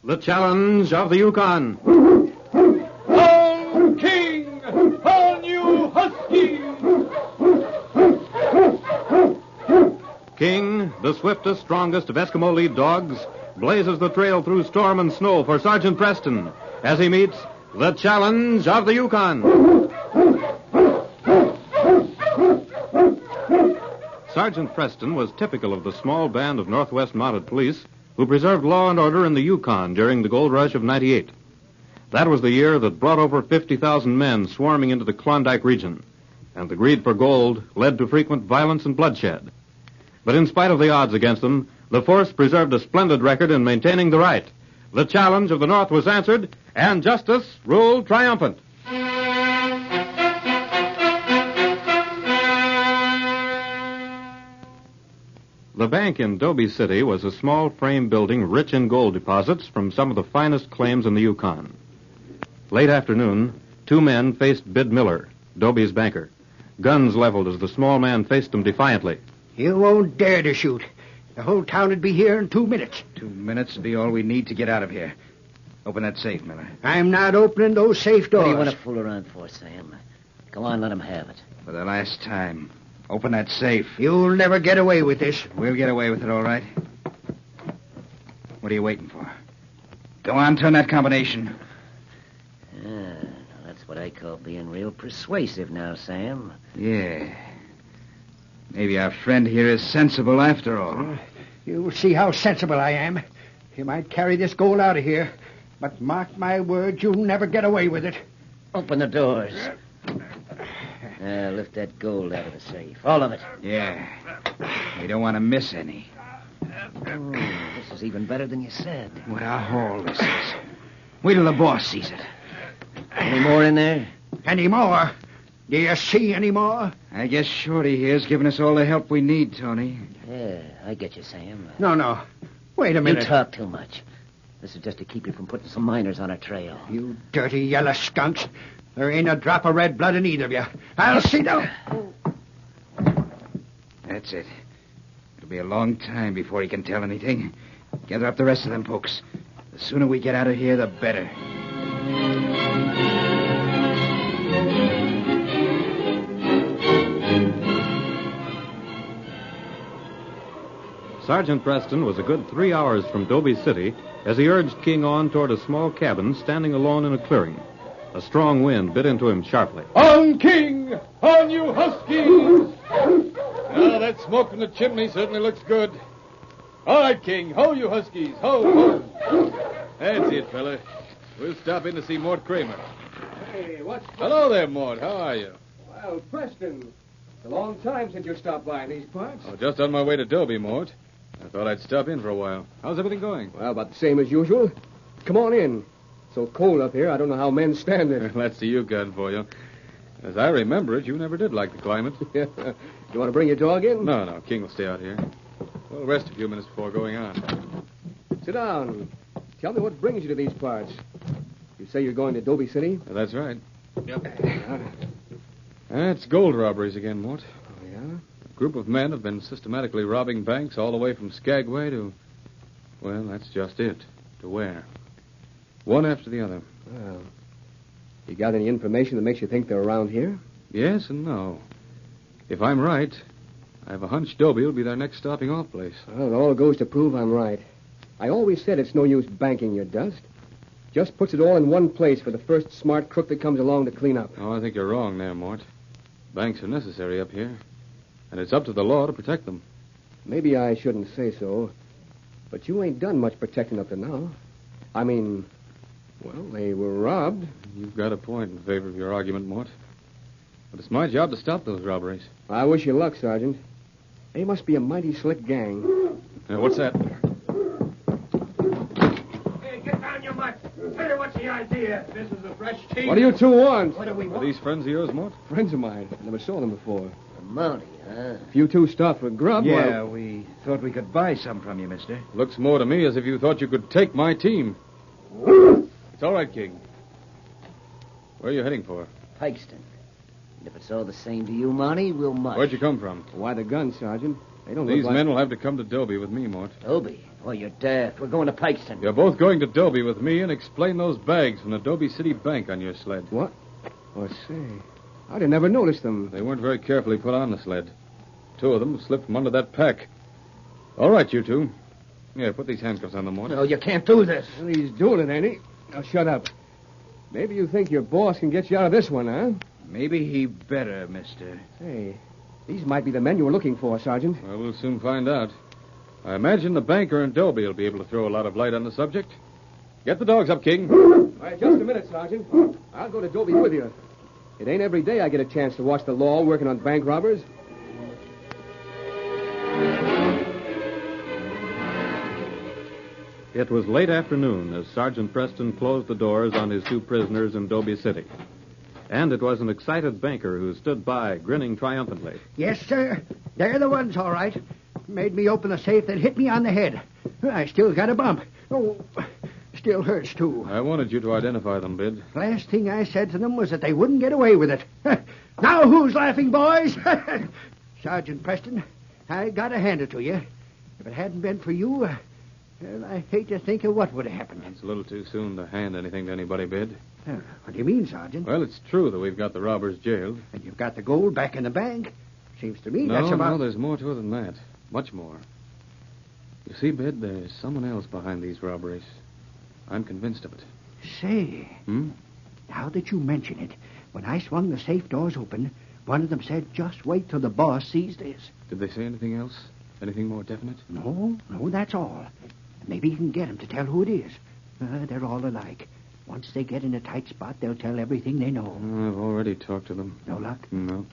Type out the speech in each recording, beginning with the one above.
The Challenge of the Yukon. Paul King! All you huskies! King, the swiftest, strongest of Eskimo lead dogs, blazes the trail through storm and snow for Sergeant Preston as he meets the Challenge of the Yukon. Sergeant Preston was typical of the small band of Northwest Mounted Police who preserved law and order in the Yukon during the gold rush of '98. That was the year that brought over 50,000 men swarming into the Klondike region, and the greed for gold led to frequent violence and bloodshed. But in spite of the odds against them, the force preserved a splendid record in maintaining the right. The challenge of the North was answered, and justice ruled triumphant. The bank in Dobie City was a small frame building rich in gold deposits from some of the finest claims in the Yukon. Late afternoon, two men faced Bid Miller, Dobie's banker. Guns leveled as the small man faced them defiantly. You won't dare to shoot. The whole town would be here in 2 minutes. 2 minutes would be all we need to get out of here. Open that safe, Miller. I'm not opening those safe doors. What do you want to fool around for, Sam? Go on, let him have it. For the last time. Open that safe. You'll never get away with this. We'll get away with it, all right. What are you waiting for? Go on, turn that combination. Now that's what I call being real persuasive now, Sam. Yeah. Maybe our friend here is sensible after all. You'll see how sensible I am. You might carry this gold out of here, but mark my words, you'll never get away with it. Open the doors. Lift that gold out of the safe. All of it. Yeah. We don't want to miss any. This is even better than you said. What a haul this is. Wait till the boss sees it. Any more in there? Any more? Do you see any more? I guess Shorty here's giving us all the help we need, Tony. Yeah, I get you, Sam. No. Wait a minute. You talk too much. This is just to keep you from putting some miners on our trail. You dirty yellow skunks. There ain't a drop of red blood in either of you. I'll see them. That's it. It'll be a long time before he can tell anything. Gather up the rest of them folks. The sooner we get out of here, the better. Sergeant Preston was a good 3 hours from Dobie City as he urged King on toward a small cabin standing alone in a clearing. A strong wind bit into him sharply. On King! On you huskies! Now, that smoke from the chimney certainly looks good. All right, King. Ho, you huskies. Ho. That's it, fella. We'll stop in to see Mort Kramer. Hey, Hello there, Mort. How are you? Well, Preston, it's a long time since you stopped by in these parts. Oh, just on my way to Dobie, Mort. I thought I'd stop in for a while. How's everything going? Well, about the same as usual. Come on in. So cold up here, I don't know how men stand it. That's the Yukon for you. As I remember it, you never did like the climate. You want to bring your dog in? No. King will stay out here. We'll rest a few minutes before going on. Sit down. Tell me what brings you to these parts. You say you're going to Dobie City? That's right. Yep. It's gold robberies again, Mort. Oh, yeah? A group of men have been systematically robbing banks all the way from Skagway to... Well, that's just it. To where? One after the other. Well, you got any information that makes you think they're around here? Yes and no. If I'm right, I have a hunch Dobie will be their next stopping off place. Well, it all goes to prove I'm right. I always said it's no use banking your dust. Just puts it all in one place for the first smart crook that comes along to clean up. Oh, I think you're wrong there, Mort. Banks are necessary up here, and it's up to the law to protect them. Maybe I shouldn't say so, but you ain't done much protecting up to now. I mean, well, they were robbed. You've got a point in favor of your argument, Mort. But it's my job to stop those robberies. I wish you luck, Sergeant. They must be a mighty slick gang. What's that? Hey, get down your mutt. Tell you what's the idea. This is a fresh team. What do you two want? What do we Are want? these friends of yours, Mort? Friends of mine. Never saw them before. A Mountie, huh? If you two stop for grub, Yeah, well... we thought we could buy some from you, mister. Looks more to me as if you thought you could take my team. It's all right, King. Where are you heading for? Pikeston. And if it's all the same to you, Mountie, we'll march. Where'd you come from? Why the gun, Sergeant? They don't These look like... men will have to come to Dobie with me, Mort. Dobie? Oh, you're daft. We're going to Pikeston. You're both going to Dobie with me and explain those bags from the Dobie City Bank on your sled. What? Oh, say. I'd have never noticed them. They weren't very carefully put on the sled. 2 of them slipped from under that pack. All right, you two. Yeah, put these handcuffs on them, Mort. No, you can't do this. Well, he's doing it, ain't he? Now, shut up. Maybe you think your boss can get you out of this one, huh? Maybe he better, mister. Hey, these might be the men you were looking for, Sergeant. Well, we'll soon find out. I imagine the banker and Dobie will be able to throw a lot of light on the subject. Get the dogs up, King. All right, just a minute, Sergeant. I'll go to Dobie with you. It ain't every day I get a chance to watch the law working on bank robbers. It was late afternoon as Sergeant Preston closed the doors on his 2 prisoners in Dobie City. And it was an excited banker who stood by, grinning triumphantly. Yes, sir. They're the ones, all right. Made me open the safe that hit me on the head. I still got a bump. Oh, still hurts, too. I wanted you to identify them, Bid. Last thing I said to them was that they wouldn't get away with it. Now who's laughing, boys? Sergeant Preston, I gotta hand it to you. If it hadn't been for you, well, I hate to think of what would have happened. It's a little too soon to hand anything to anybody, Bid. What do you mean, Sergeant? Well, it's true that we've got the robbers jailed. And you've got the gold back in the bank. Seems to me No, that's about... no, there's more to it than that. Much more. You see, Bid, there's someone else behind these robberies. I'm convinced of it. Say, now that you mention it, when I swung the safe doors open, one of them said, just wait till the boss sees this. Did they say anything else? Anything more definite? No, that's all. Maybe you can get them to tell who it is. They're all alike. Once they get in a tight spot, they'll tell everything they know. I've already talked to them. No luck? No.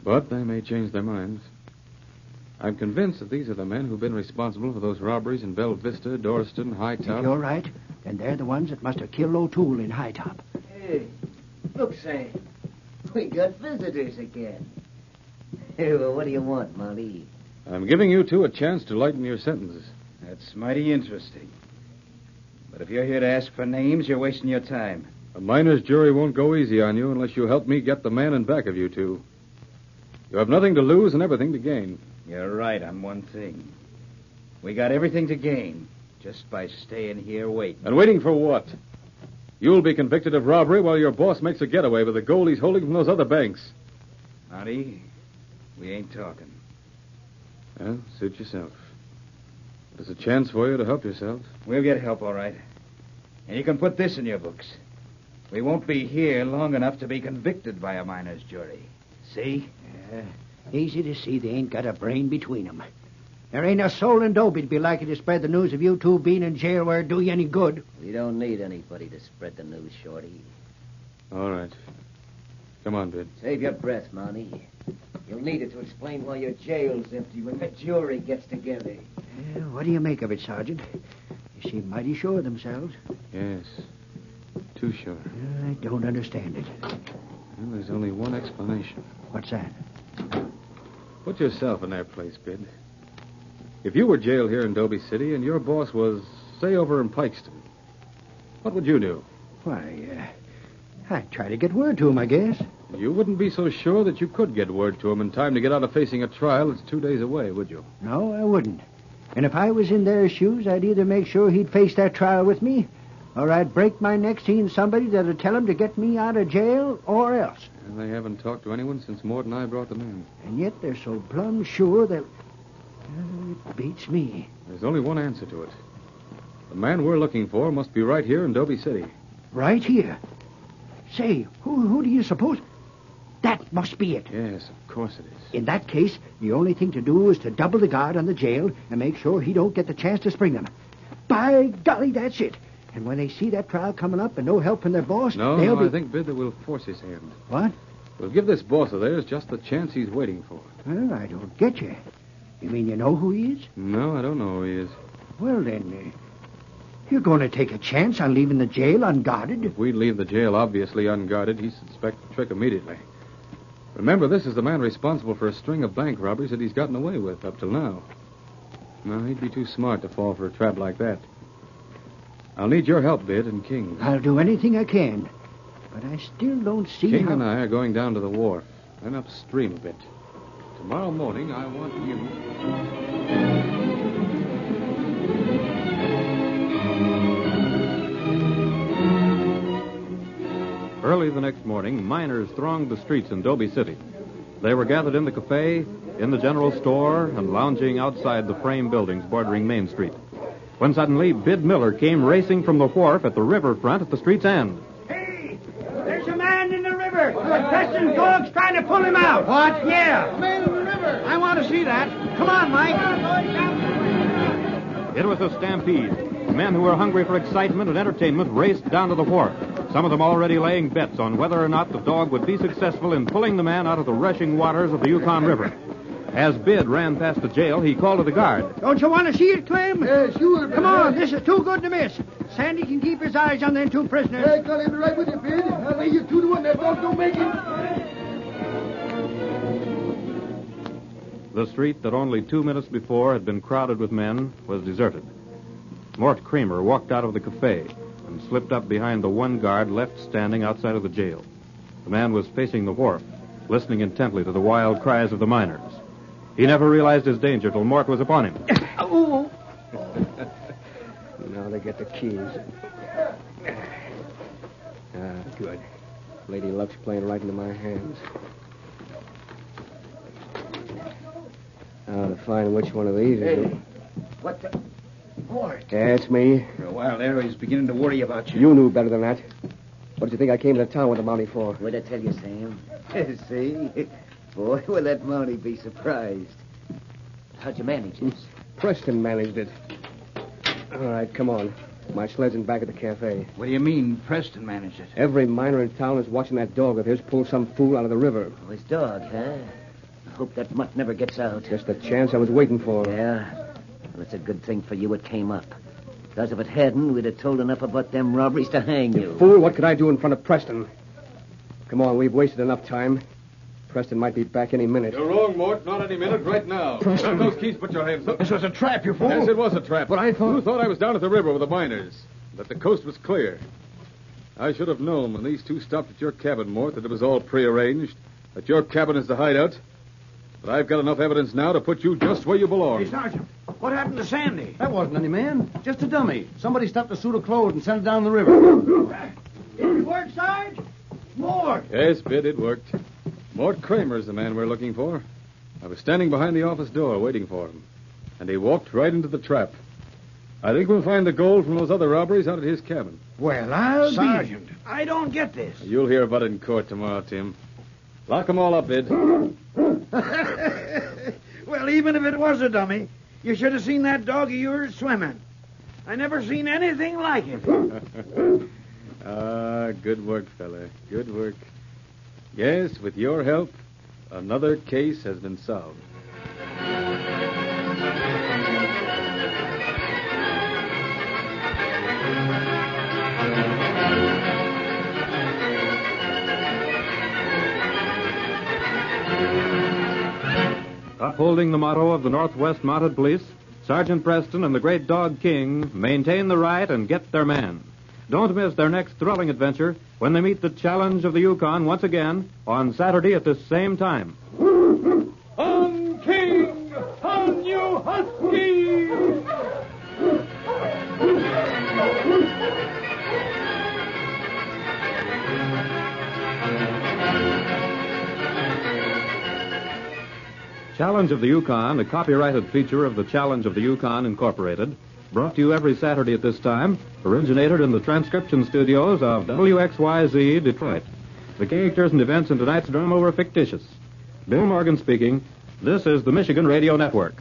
But they may change their minds. I'm convinced that these are the men who've been responsible for those robberies in Belle Vista, Dorston, High Top. If you're right, then they're the ones that must have killed O'Toole in High Top. Hey, look, Sam. We got visitors again. Hey, well, what do you want, Molly? I'm giving you two a chance to lighten your sentences. That's mighty interesting. But if you're here to ask for names, you're wasting your time. A miner's jury won't go easy on you unless you help me get the man in back of you two. You have nothing to lose and everything to gain. You're right on one thing. We got everything to gain just by staying here waiting. And waiting for what? You'll be convicted of robbery while your boss makes a getaway with the gold he's holding from those other banks. Honey, we ain't talking. Well, suit yourself. There's a chance for you to help yourself. We'll get help, all right. And you can put this in your books. We won't be here long enough to be convicted by a miner's jury. See? Easy to see they ain't got a brain between them. There ain't a soul in Dobie to be likely to spread the news of you two being in jail where it do you any good. We don't need anybody to spread the news, Shorty. All right. Come on, Bid. Save your breath, Monty. You'll need it to explain why your jail's empty when the jury gets together. What do you make of it, Sergeant? They seem mighty sure of themselves. Yes. Too sure. I don't understand it. Well, there's only one explanation. What's that? Put yourself in their place, Bid. If you were jailed here in Dobie City and your boss was, say, over in Pikeston, what would you do? Why, I'd try to get word to him, I guess. You wouldn't be so sure that you could get word to him in time to get out of facing a trial that's 2 days away, would you? No, I wouldn't. And if I was in their shoes, I'd either make sure he'd face that trial with me, or I'd break my neck seeing somebody that'd tell him to get me out of jail, or else. And they haven't talked to anyone since Mort and I brought them in. And yet they're so plumb sure that... it beats me. There's only one answer to it. The man we're looking for must be right here in Dobie City. Right here? Say, who do you suppose? That must be it. Yes, of course it is. In that case, the only thing to do is to double the guard on the jail and make sure he don't get the chance to spring them. By golly, that's it. And when they see that trial coming up and no help from their boss, they'll be... I think, Bid, that we'll force his hand. What? We'll give this boss of theirs just the chance he's waiting for. Well, I don't get you. You mean you know who he is? No, I don't know who he is. Well, then, you're going to take a chance on leaving the jail unguarded? If we leave the jail obviously unguarded, he'd suspect the trick immediately. Remember, this is the man responsible for a string of bank robberies that he's gotten away with up till now. No, he'd be too smart to fall for a trap like that. I'll need your help, Bid, and King. I'll do anything I can. But I still don't see King how... and I are going down to the wharf, then upstream a bit. Tomorrow morning, I want you... Early the next morning, miners thronged the streets in Dobie City. They were gathered in the cafe, in the general store, and lounging outside the frame buildings bordering Main Street. When suddenly, Bid Miller came racing from the wharf at the riverfront at the street's end. Hey, there's a man in the river. Preston's dog's trying to pull him out. What? Yeah. Man in the river. I want to see that. Come on, Mike. It was a stampede. Men who were hungry for excitement and entertainment raced down to the wharf, some of them already laying bets on whether or not the dog would be successful in pulling the man out of the rushing waters of the Yukon River. As Bid ran past the jail, he called to the guard. Don't you want to see it, Clem? Yeah, sure. Come on, this is too good to miss. Sandy can keep his eyes on them two prisoners. Hey, I'll be right with you, Bid. I'll lay you 2-1. That dog don't make it. The street that only 2 minutes before had been crowded with men was deserted. Mort Kramer walked out of the cafe and slipped up behind the one guard left standing outside of the jail. The man was facing the wharf, listening intently to the wild cries of the miners. He never realized his danger till Mort was upon him. Oh. Now they get the keys. Good. Lady luck's playing right into my hands. Now to find which one of these is it. What the... Mort. Yeah, it's me. For a while there, I was beginning to worry about you. You knew better than that. What did you think I came to town with the Mountie for? What'd I tell you, Sam? See? Boy, will that Mountie be surprised. How'd you manage this? Preston managed it. All right, come on. My sled's in back at the cafe. What do you mean, Preston managed it? Every miner in town is watching that dog of his pull some fool out of the river. Oh, his dog, huh? I hope that mutt never gets out. Just the chance I was waiting for. Yeah? Well, it's a good thing for you it came up. Because if it hadn't, we'd have told enough about them robberies to hang you. Fool, what could I do in front of Preston? Come on, we've wasted enough time. Preston might be back any minute. You're wrong, Mort. Not any minute. Right now. Grab those keys. Put your hands up. This was a trap, you fool. Yes, it was a trap. But I thought... You thought I was down at the river with the miners. That the coast was clear. I should have known when these two stopped at your cabin, Mort, that it was all prearranged. That your cabin is the hideout. But I've got enough evidence now to put you just where you belong. Hey, Sergeant, what happened to Sandy? That wasn't any man. Just a dummy. Somebody stuffed a suit of clothes and sent it down the river. Did it work, Sarge? More. Yes, Bid, it worked. Mort Kramer's the man we're looking for. I was standing behind the office door waiting for him. And he walked right into the trap. I think we'll find the gold from those other robberies out at his cabin. Well, I'll Sergeant, I don't get this. You'll hear about it in court tomorrow, Tim. Lock them all up, Bid. Well, even if it was a dummy, you should have seen that dog of yours swimming. I never seen anything like it. Good work, fella. Good work. Yes, with your help, another case has been solved. Upholding the motto of the Northwest Mounted Police, Sergeant Preston and the great dog King maintain the right and get their man. Don't miss their next thrilling adventure when they meet the challenge of the Yukon once again on Saturday at this same time. On King! On you Huskies! Challenge of the Yukon, a copyrighted feature of the Challenge of the Yukon Incorporated, brought to you every Saturday at this time, originated in the transcription studios of WXYZ, Detroit. The characters and events in tonight's drama were fictitious. Bill Morgan speaking. This is the Michigan Radio Network.